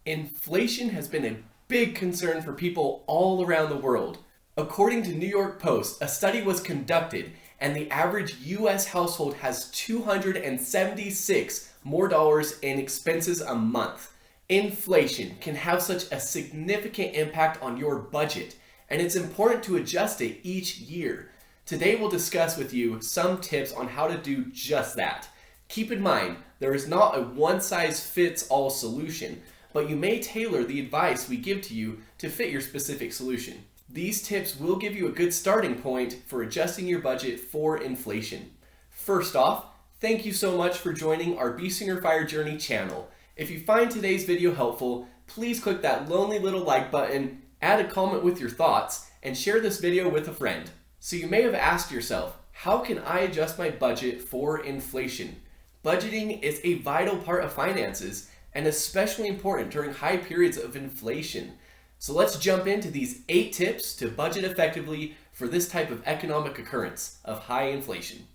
Inflation has been a big concern for people all around the world. According to New York Post, a study was conducted and the average US household has $276 more dollars in expenses a month. Inflation can have such a significant impact on your budget, and it's important to adjust it each year. Today we'll discuss with you some tips on how to do just that. Keep in mind, there is not a one-size-fits-all solution, but you may tailor the advice we give to you to fit your specific solution. These tips will give you a good starting point for adjusting your budget for inflation. First off, thank you so much for joining our Be Singer Fire Journey channel. If you find today's video helpful, please click that lonely little like button, add a comment with your thoughts, and share this video with a friend. So you may have asked yourself, how can I adjust my budget for inflation? Budgeting is a vital part of finances and especially important during high periods of inflation. So let's jump into these 8 tips to budget effectively for this type of economic occurrence of high inflation.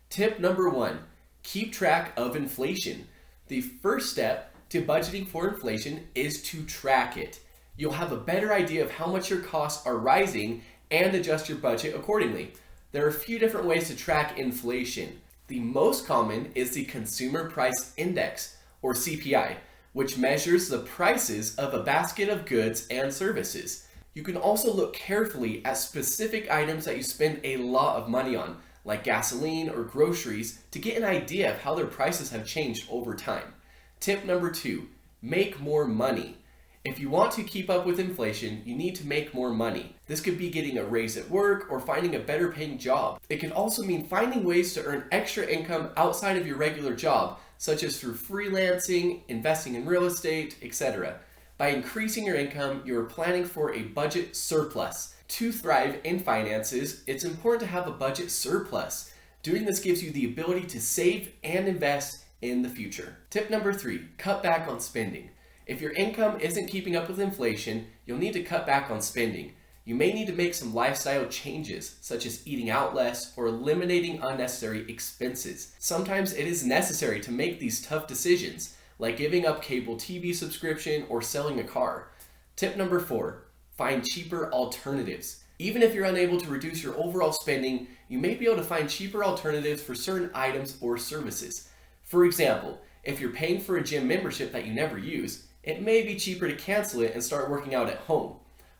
Tip number 1, keep track of inflation. The first step to budgeting for inflation is to track it. You'll have a better idea of how much your costs are rising and adjust your budget accordingly. There are a few different ways to track inflation. The most common is the Consumer Price Index, or CPI, which measures the prices of a basket of goods and services. You can also look carefully at specific items that you spend a lot of money on, like gasoline or groceries, to get an idea of how their prices have changed over time. Tip number 2, make more money. If you want to keep up with inflation, you need to make more money. This could be getting a raise at work or finding a better paying job. It could also mean finding ways to earn extra income outside of your regular job, such as through freelancing, investing in real estate, etc. By increasing your income, you are planning for a budget surplus. To thrive in finances, it's important to have a budget surplus. Doing this gives you the ability to save and invest in the future. Tip number 3, cut back on spending. If your income isn't keeping up with inflation, you'll need to cut back on spending. You may need to make some lifestyle changes, such as eating out less or eliminating unnecessary expenses. Sometimes it is necessary to make these tough decisions, like giving up cable TV subscription or selling a car. Tip number 4, find cheaper alternatives. Even if you're unable to reduce your overall spending, you may be able to find cheaper alternatives for certain items or services. For example, if you're paying for a gym membership that you never use, it may be cheaper to cancel it and start working out at home.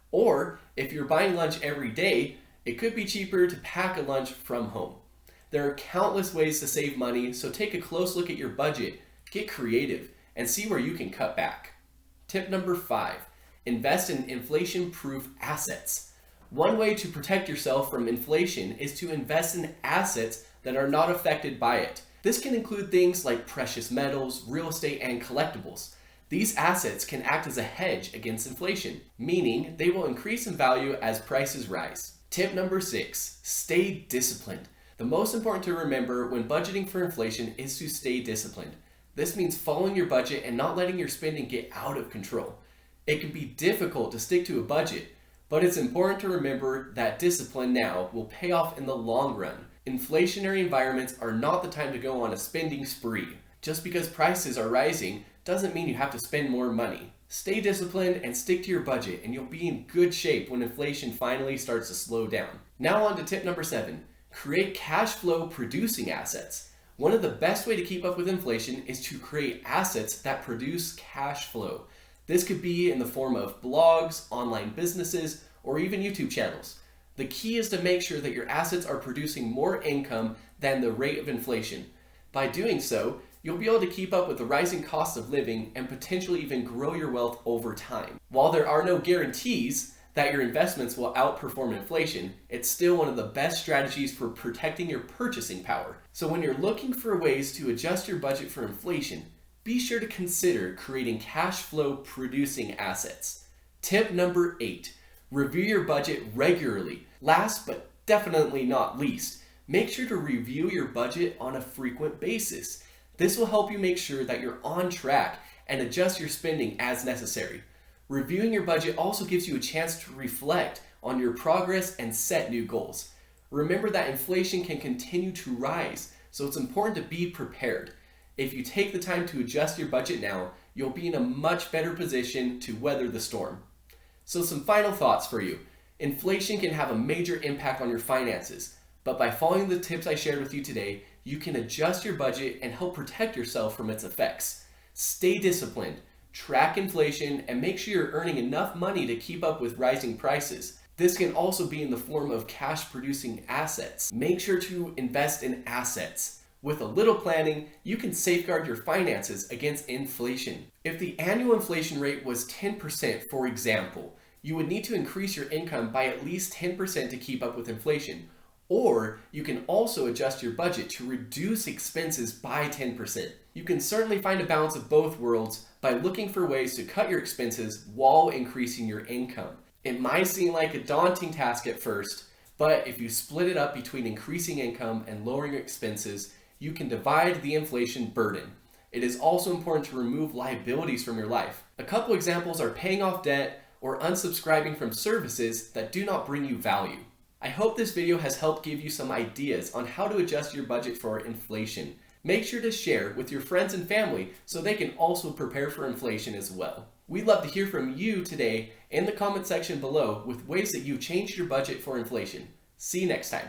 Or if you're buying lunch every day, it could be cheaper to pack a lunch from home. There are countless ways to save money, so take a close look at your budget, get creative, and see where you can cut back. Tip number 5, invest in inflation-proof assets. One way to protect yourself from inflation is to invest in assets that are not affected by it. This can include things like precious metals, real estate, and collectibles. These assets can act as a hedge against inflation, meaning they will increase in value as prices rise. Tip number 6, stay disciplined. The most important to remember when budgeting for inflation is to stay disciplined. This means following your budget and not letting your spending get out of control. It can be difficult to stick to a budget, but it's important to remember that discipline now will pay off in the long run. Inflationary environments are not the time to go on a spending spree. Just because prices are rising doesn't mean you have to spend more money. Stay disciplined and stick to your budget, and you'll be in good shape when inflation finally starts to slow down. Now on to tip number 7, create cash flow producing assets. One of the best way to keep up with inflation is to create assets that produce cash flow. This could be in the form of blogs, online businesses, or even YouTube channels. The key is to make sure that your assets are producing more income than the rate of inflation. By doing so, you'll be able to keep up with the rising cost of living and potentially even grow your wealth over time. While there are no guarantees that your investments will outperform inflation, it's still one of the best strategies for protecting your purchasing power. So when you're looking for ways to adjust your budget for inflation, be sure to consider creating cash flow producing assets. Tip number 8, review your budget regularly. Last but definitely not least, make sure to review your budget on a frequent basis. This will help you make sure that you're on track and adjust your spending as necessary. Reviewing your budget also gives you a chance to reflect on your progress and set new goals. Remember that inflation can continue to rise, so it's important to be prepared. If you take the time to adjust your budget now, you'll be in a much better position to weather the storm. So some final thoughts for you. Inflation can have a major impact on your finances, but by following the tips I shared with you today, you can adjust your budget and help protect yourself from its effects. Stay disciplined, track inflation, and make sure you're earning enough money to keep up with rising prices. This can also be in the form of cash-producing assets. Make sure to invest in assets. With a little planning, you can safeguard your finances against inflation. If the annual inflation rate was 10%, for example, you would need to increase your income by at least 10% to keep up with inflation. Or you can also adjust your budget to reduce expenses by 10%. You can certainly find a balance of both worlds by looking for ways to cut your expenses while increasing your income. It might seem like a daunting task at first, but if you split it up between increasing income and lowering your expenses, you can divide the inflation burden. It is also important to remove liabilities from your life. A couple examples are paying off debt or unsubscribing from services that do not bring you value. I hope this video has helped give you some ideas on how to adjust your budget for inflation. Make sure to share with your friends and family so they can also prepare for inflation as well. We'd love to hear from you today in the comment section below with ways that you changed your budget for inflation. See you next time.